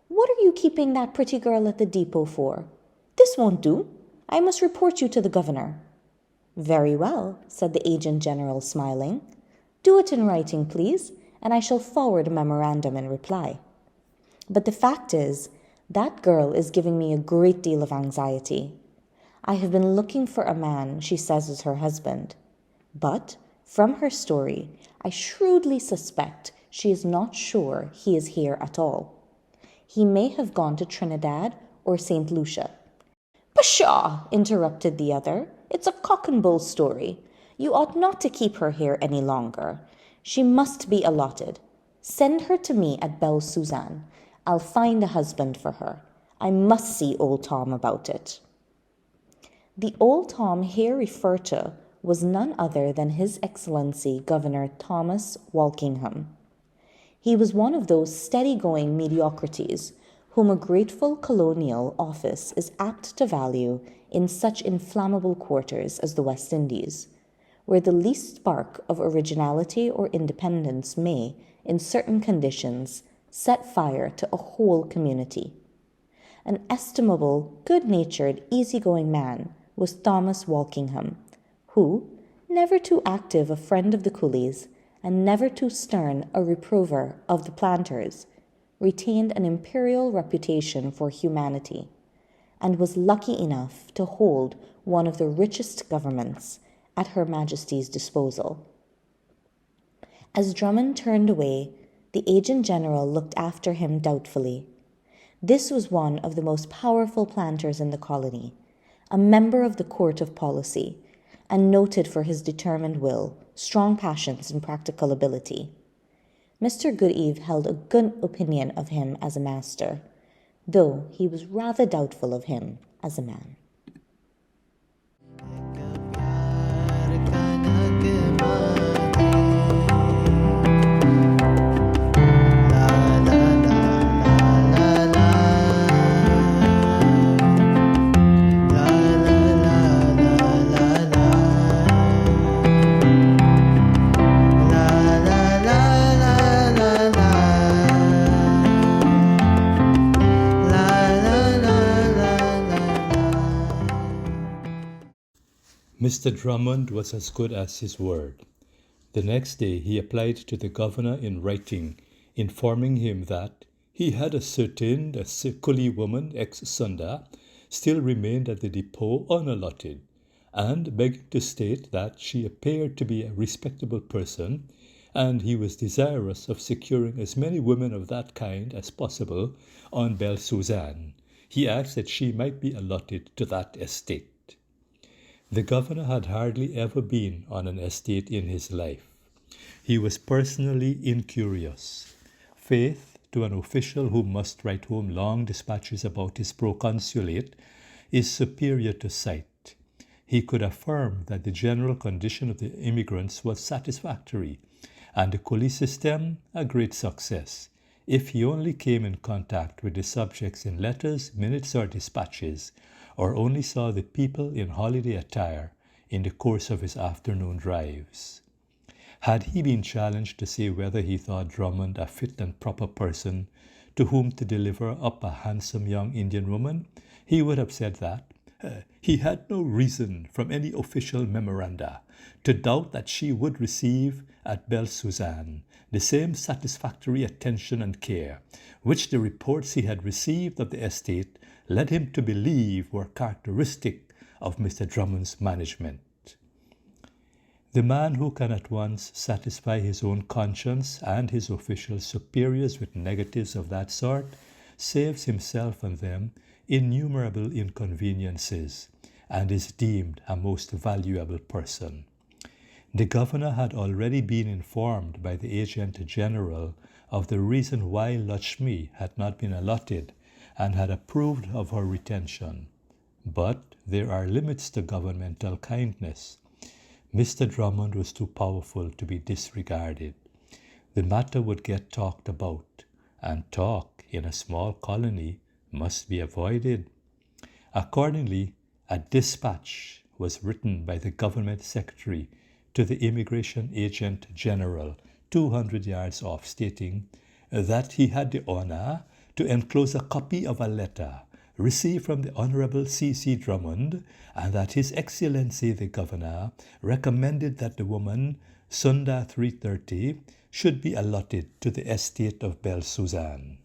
what are you keeping that pretty girl at the depot for? This won't do. I must report you to the governor. Very well, said the agent general, smiling. Do it in writing, please, and I shall forward a memorandum in reply. But the fact is, that girl is giving me a great deal of anxiety. I have been looking for a man she says is her husband. But, from her story, I shrewdly suspect She is not sure he is here at all. He may have gone to Trinidad or St. Lucia." "Pshaw!" interrupted the other. "It's a cock and bull story. You ought not to keep her here any longer. She must be allotted. Send her to me at Belle Susanne. I'll find a husband for her. I must see old Tom about it." The old Tom here referred to was none other than His Excellency Governor Thomas Walkingham. He was one of those steady-going mediocrities whom a grateful colonial office is apt to value in such inflammable quarters as the West Indies, where the least spark of originality or independence may, in certain conditions, set fire to a whole community. An estimable, good-natured, easy-going man was Thomas Walkingham, who, never too active a friend of the coolies, and never too stern a reprover of the planters, retained an imperial reputation for humanity, and was lucky enough to hold one of the richest governments at Her Majesty's disposal. As Drummond turned away, the agent general looked after him doubtfully. This was one of the most powerful planters in the colony, a member of the Court of Policy, and noted for his determined will, strong passions, and practical ability. Mr. Goodeve held a good opinion of him as a master, though he was rather doubtful of him as a man. Mr. Drummond was as good as his word. The next day he applied to the governor in writing, informing him that he had ascertained a coolie woman ex-Sunda still remained at the depot unallotted, and begged to state that she appeared to be a respectable person, and he was desirous of securing as many women of that kind as possible on Belle Susanne. He asked that she might be allotted to that estate. The governor had hardly ever been on an estate in his life. He was personally incurious. Faith, to an official who must write home long dispatches about his proconsulate, is superior to sight. He could affirm that the general condition of the immigrants was satisfactory, and the coolie system a great success, if he only came in contact with the subjects in letters, minutes, or dispatches, or only saw the people in holiday attire in the course of his afternoon drives. Had he been challenged to say whether he thought Drummond a fit and proper person to whom to deliver up a handsome young Indian woman, he would have said that he had no reason from any official memoranda to doubt that she would receive at Belle Susanne the same satisfactory attention and care which the reports he had received of the estate led him to believe were characteristic of Mr. Drummond's management. The man who can at once satisfy his own conscience and his official superiors with negatives of that sort saves himself and them innumerable inconveniences and is deemed a most valuable person. The governor had already been informed by the agent general of the reason why Lutchmee had not been allotted and had approved of her retention. But there are limits to governmental kindness. Mr. Drummond was too powerful to be disregarded. The matter would get talked about, and talk in a small colony must be avoided. Accordingly, a dispatch was written by the government secretary to the immigration agent general 200 yards off, stating that he had the honor to enclose a copy of a letter received from the Honorable C.C. Drummond, and that His Excellency the Governor recommended that the woman, Sunda 330, should be allotted to the estate of Belle Susanne.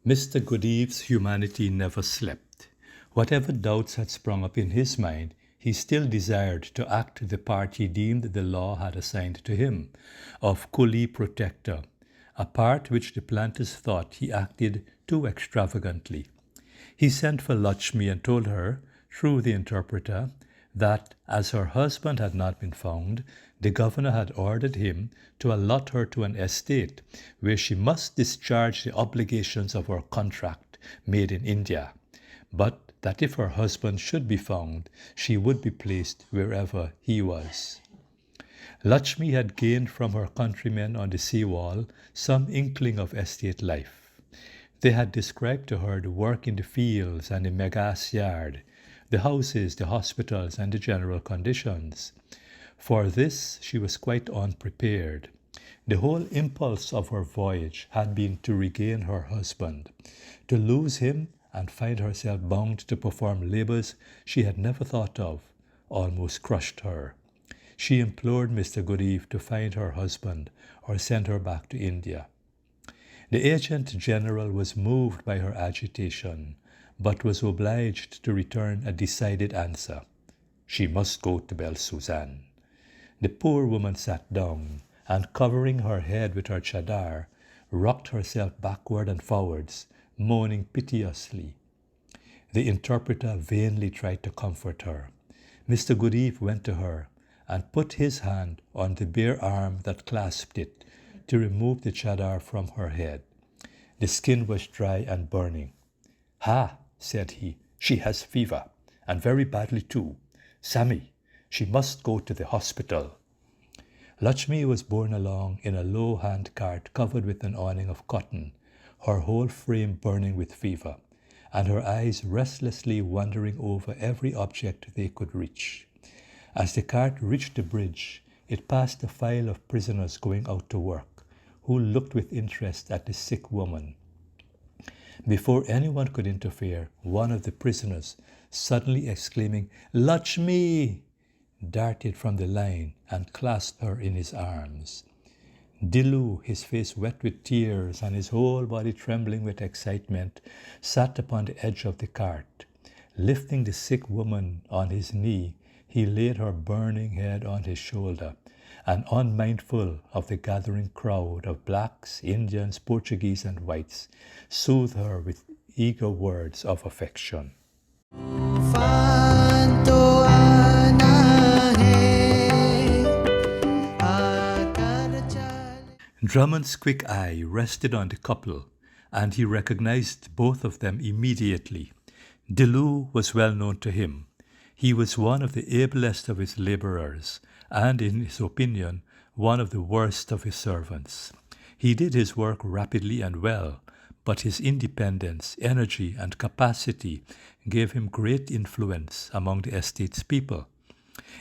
Mr. Goodeve's humanity never slept. Whatever doubts had sprung up in his mind, he still desired to act the part he deemed the law had assigned to him, of coolie protector, a part which the planters thought he acted too extravagantly. He sent for Lutchmee and told her, through the interpreter, that as her husband had not been found, the governor had ordered him to allot her to an estate where she must discharge the obligations of her contract made in India, but that if her husband should be found, she would be placed wherever he was. Lutchmee had gained from her countrymen on the seawall some inkling of estate life. They had described to her the work in the fields and the megas yard, the houses, the hospitals, and the general conditions. For this she was quite unprepared. The whole impulse of her voyage had been to regain her husband. To lose him and find herself bound to perform labors she had never thought of almost crushed her. She implored Mr. Goodeve to find her husband or send her back to India. The agent general was moved by her agitation, but was obliged to return a decided answer. She must go to Belle Susanne. The poor woman sat down, and covering her head with her chadar, rocked herself backward and forwards, moaning piteously. The interpreter vainly tried to comfort her. Mr. Goodeve went to her and put his hand on the bare arm that clasped it to remove the chadar from her head. The skin was dry and burning. "Ha," said he, "she has fever, and very badly too. Sammy, she must go to the hospital." Lutchmee was borne along in a low hand cart covered with an awning of cotton, her whole frame burning with fever, and her eyes restlessly wandering over every object they could reach. As the cart reached the bridge, it passed a file of prisoners going out to work, who looked with interest at the sick woman. Before anyone could interfere, one of the prisoners, suddenly exclaiming, "Lutchmee!" darted from the line and clasped her in his arms. Dilloo, his face wet with tears and his whole body trembling with excitement, sat upon the edge of the cart. Lifting the sick woman on his knee, he laid her burning head on his shoulder, and unmindful of the gathering crowd of blacks, Indians, Portuguese, and whites, soothed her with eager words of affection. Drummond's quick eye rested on the couple, and he recognized both of them immediately. Dilloo was well known to him. He was one of the ablest of his laborers, and in his opinion, one of the worst of his servants. He did his work rapidly and well, but his independence, energy, and capacity gave him great influence among the estate's people.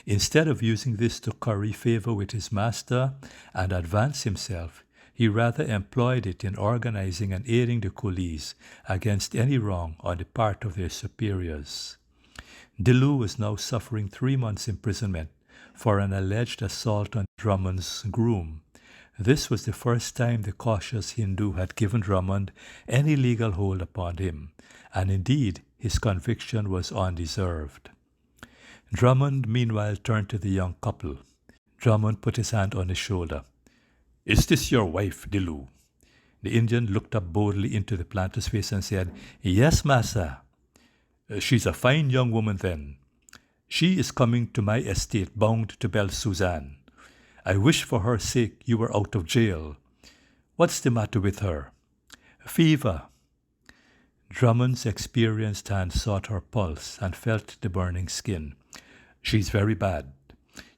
Instead of using this to curry favor with his master and advance himself, he rather employed it in organizing and aiding the coolies against any wrong on the part of their superiors. Dilloo was now suffering 3 months' imprisonment for an alleged assault on Drummond's groom. This was the first time the cautious Hindu had given Drummond any legal hold upon him, and indeed his conviction was undeserved. Drummond meanwhile turned to the young couple. Drummond put his hand on his shoulder. "Is this your wife, Dilloo?" The Indian looked up boldly into the planter's face and said, "Yes, massa." "She's a fine young woman then. She is coming to my estate bound to Belle Susanne. I wish for her sake you were out of jail. What's the matter with her?" "Fever." Drummond's experienced hand sought her pulse and felt the burning skin. "She's very bad.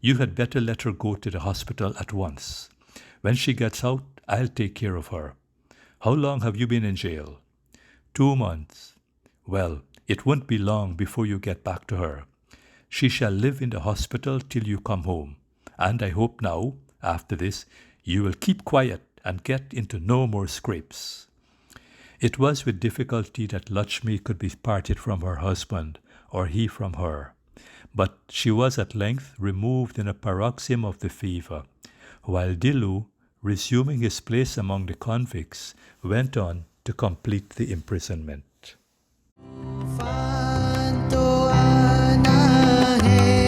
You had better let her go to the hospital at once. When she gets out, I'll take care of her. How long have you been in jail?" 2 months. "Well, it won't be long before you get back to her. She shall live in the hospital till you come home, and I hope now, after this, you will keep quiet and get into no more scrapes." It was with difficulty that Lutchmee could be parted from her husband, or he from her. But she was at length removed in a paroxysm of the fever, while Dilloo, resuming his place among the convicts, went on to complete the imprisonment. Fanto ana hai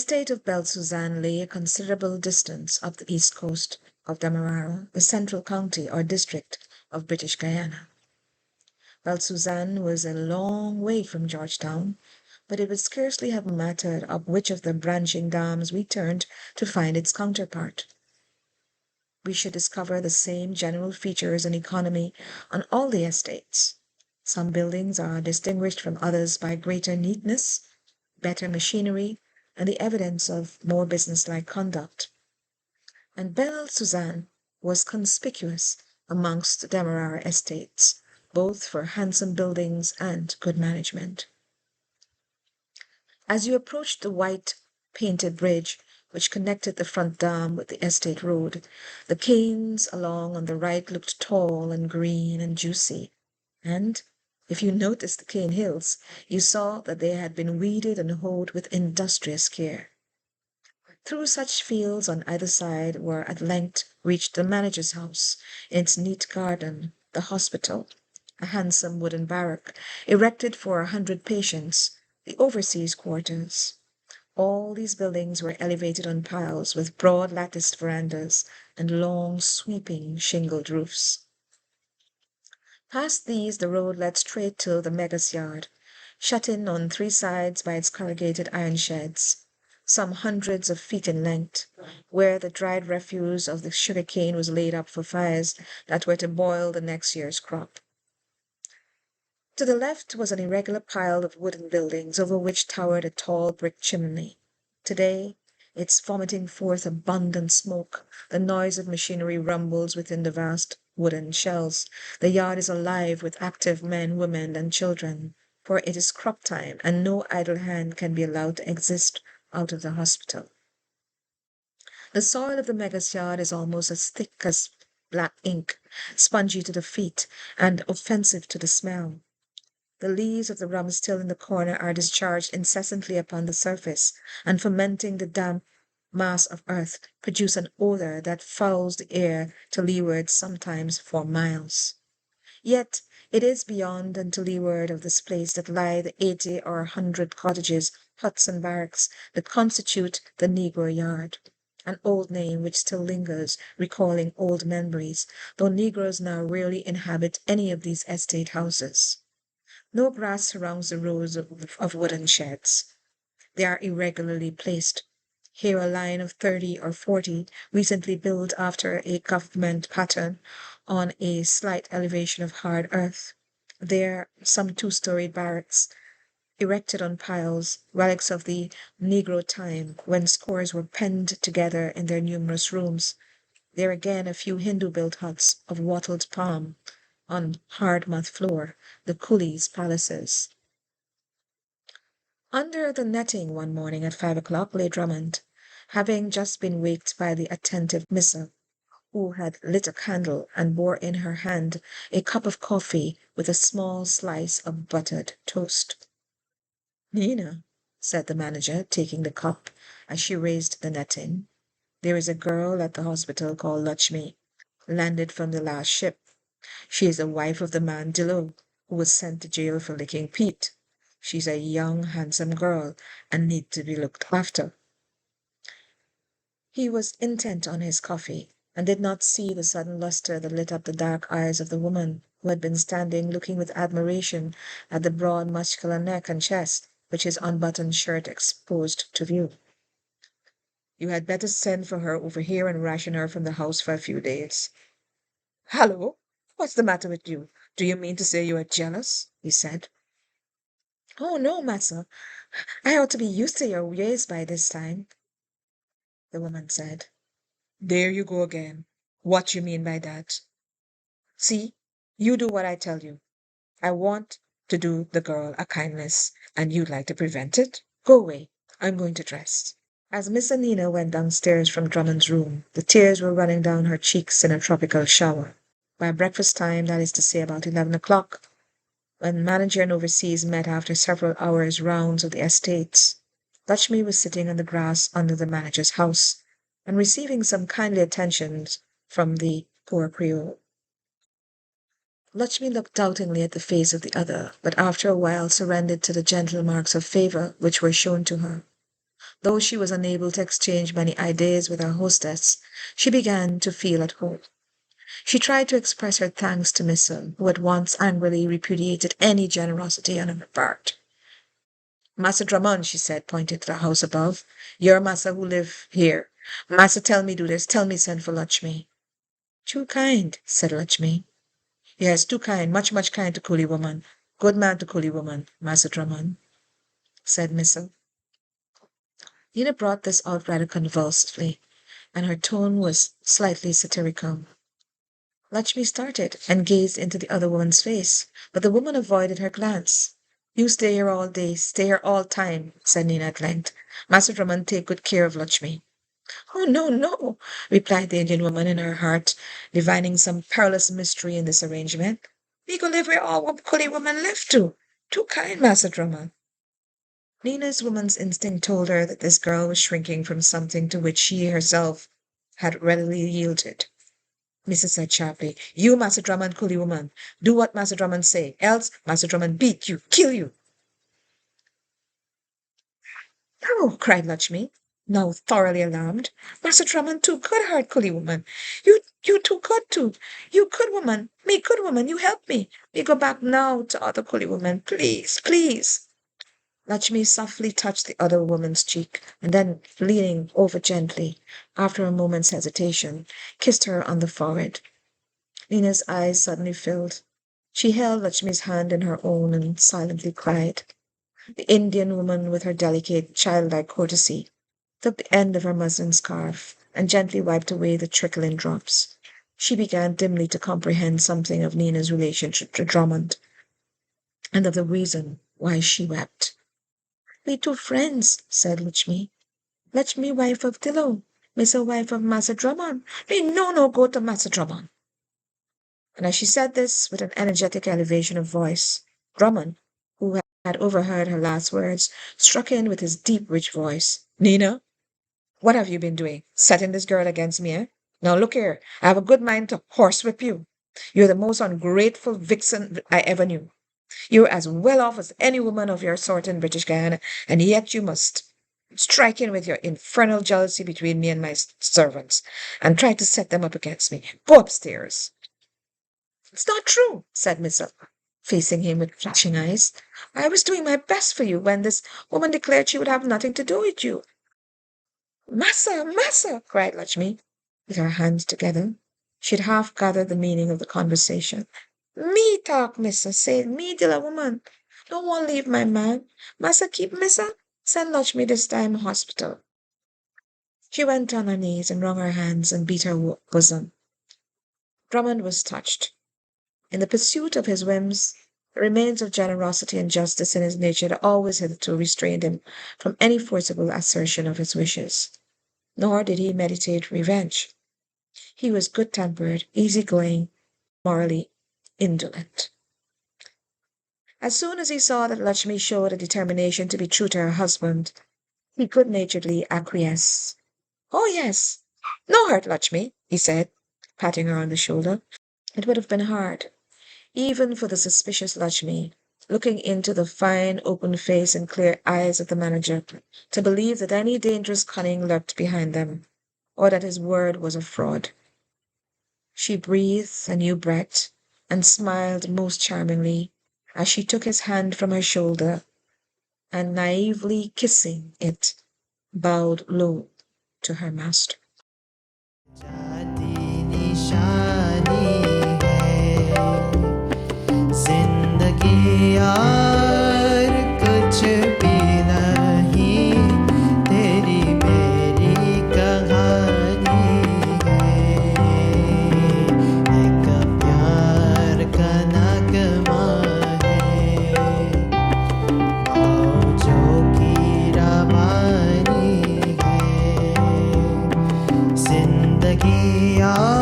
estate of Belle Susanne lay a considerable distance up the east coast of Demerara, the central county or district of British Guiana. Belle Susanne was a long way from Georgetown, but it would scarcely have mattered up which of the branching dams we turned to find its counterpart. We should discover the same general features and economy on all the estates. Some buildings are distinguished from others by greater neatness, better machinery, and the evidence of more businesslike conduct. And Belle Susanne was conspicuous amongst the Demerara estates, both for handsome buildings and good management. As you approached the white painted bridge which connected the front dam with the estate road, the canes along on the right looked tall and green and juicy, and if you noticed the cane hills, you saw that they had been weeded and hoed with industrious care. Through such fields on either side were at length reached the manager's house, its neat garden, the hospital, a handsome wooden barrack, erected for 100 patients, the overseas quarters. All these buildings were elevated on piles with broad latticed verandas and long sweeping shingled roofs. Past these the road led straight to the Megas yard, shut in on 3 sides by its corrugated iron sheds, some hundreds of feet in length, where the dried refuse of the sugar cane was laid up for fires that were to boil the next year's crop. To the left was an irregular pile of wooden buildings over which towered a tall brick chimney. Today it's vomiting forth abundant smoke. The noise of machinery rumbles within the vast wooden shells. The yard is alive with active men, women, and children, for it is crop time, and no idle hand can be allowed to exist out of the hospital. The soil of the Megas yard is almost as thick as black ink, spongy to the feet, and offensive to the smell. The leaves of the rum still in the corner are discharged incessantly upon the surface, and fermenting the damp mass of earth, produce an odor that fouls the air to leeward sometimes for miles. Yet it is beyond and to leeward of this place that lie the 80 or 100 cottages, huts, and barracks that constitute the Negro yard, an old name which still lingers, recalling old memories, though Negroes now rarely inhabit any of these estate houses. No grass surrounds the rows of wooden sheds. They are irregularly placed. Here a line of 30 or 40, recently built after a government pattern, on a slight elevation of hard earth. There some 2-storied barracks, erected on piles, relics of the Negro time, when scores were penned together in their numerous rooms. There again a few Hindu-built huts of wattled palm, on hard mud floor, the coolies' palaces. Under the netting one morning at 5 o'clock lay Drummond, having just been waked by the attentive Missa, who had lit a candle and bore in her hand a cup of coffee with a small slice of buttered toast. "Nina," said the manager, taking the cup as she raised the netting, "there is a girl at the hospital called Lutchmee, landed from the last ship. She is the wife of the man Dilloo, who was sent to jail for licking Pete. She's a young, handsome girl, and need to be looked after." He was intent on his coffee, and did not see the sudden lustre that lit up the dark eyes of the woman, who had been standing looking with admiration at the broad muscular neck and chest, which his unbuttoned shirt exposed to view. "You had better send for her over here and ration her from the house for a few days." "Hallo! What's the matter with you? Do you mean to say you are jealous?" he said. "Oh, no, massa. I ought to be used to your ways by this time," the woman said. "There you go again. What you mean by that? See, you do what I tell you. I want to do the girl a kindness, and you'd like to prevent it? Go away. I'm going to dress." As Miss Anina went downstairs from Drummond's room, the tears were running down her cheeks in a tropical shower. By breakfast time, that is to say about 11 o'clock, when manager and overseas met after several hours' rounds of the estates, Lutchmee was sitting on the grass under the manager's house, and receiving some kindly attentions from the poor Creole. Lutchmee looked doubtingly at the face of the other, but after a while surrendered to the gentle marks of favor which were shown to her. Though she was unable to exchange many ideas with her hostess, she began to feel at home. She tried to express her thanks to Missa, who at once angrily repudiated any generosity on her part. "Massa Drummond," she said, pointing to the house above, "your massa who live here. Massa tell me do this, tell me send for Lutchmee." "Too kind," said Lutchmee. "Yes, too kind, much, much kind to coolie woman. Good man to coolie woman, Massa Drummond," said Missa. Nina brought this out rather convulsively, and her tone was slightly satirical. Lutchmee started and gazed into the other woman's face, but the woman avoided her glance. "You stay here all day, stay here all time," said Nina at length. "Massa Drummond take good care of Lutchmee." "Oh, no, no," replied the Indian woman in her heart, divining some perilous mystery in this arrangement. "Me go live where all coolie women live too. Too kind, Massa Drummond." Nina's woman's instinct told her that this girl was shrinking from something to which she herself had readily yielded. Mrs. said sharply, "You, Massa Drummond, coolie woman, do what Massa Drummond say, else Massa Drummond beat you, kill you." "No," cried Lutchmee, now thoroughly alarmed. "Massa Drummond too good-heart, coolie woman. You too good too. You good woman, me good woman, you help me. Me go back now to other coolie woman, please, please." Lutchmee softly touched the other woman's cheek, and then, leaning over gently, after a moment's hesitation, kissed her on the forehead. Nina's eyes suddenly filled. She held Lutchmee's hand in her own and silently cried. The Indian woman, with her delicate, childlike courtesy, took the end of her muslin scarf and gently wiped away the trickling drops. She began dimly to comprehend something of Nina's relationship to Drummond, and of the reason why she wept. "We two friends," said Lutchmee. "Lutchmee wife of Dilloo, Missa wife of Massa Drummond. Me no go to Massa Drummond." And as she said this with an energetic elevation of voice, Drummond, who had overheard her last words, struck in with his deep, rich voice. "Nina, what have you been doing? Setting this girl against me, eh? Now look here, I have a good mind to horsewhip you. You're the most ungrateful vixen I ever knew. You're as well off as any woman of your sort in British Guiana, and yet you must strike in with your infernal jealousy between me and my servants, and try to set them up against me. Go upstairs." "It's not true," said Missa, facing him with flashing eyes. "I was doing my best for you when this woman declared she would have nothing to do with you." "Massa, massa!" cried Lutchmee, with her hands together. She had half gathered the meaning of the conversation. "Me talk, Missa, say me Dilloo woman. No one leave my man. Massa keep Missa. Send Lutchmee this time hospital." She went on her knees and wrung her hands and beat her bosom. Drummond was touched. In the pursuit of his whims, the remains of generosity and justice in his nature had always hitherto restrained him from any forcible assertion of his wishes. Nor did he meditate revenge. He was good-tempered, easy-going, morally indolent. As soon as he saw that Lutchmee showed a determination to be true to her husband, he good-naturedly acquiesced. "Oh, yes, no hurt, Lutchmee," he said, patting her on the shoulder. It would have been hard, even for the suspicious Lutchmee, looking into the fine, open face and clear eyes of the manager, to believe that any dangerous cunning lurked behind them, or that his word was a fraud. She breathed a new breath and smiled most charmingly as she took his hand from her shoulder and, naively kissing it, bowed low to her master. जाती निशानी है जिंदगी यार कुछ भी नहीं तेरी मेरी कहानी है एक प्यार का नगमा है मौजों की रवानी है जिंदगी यार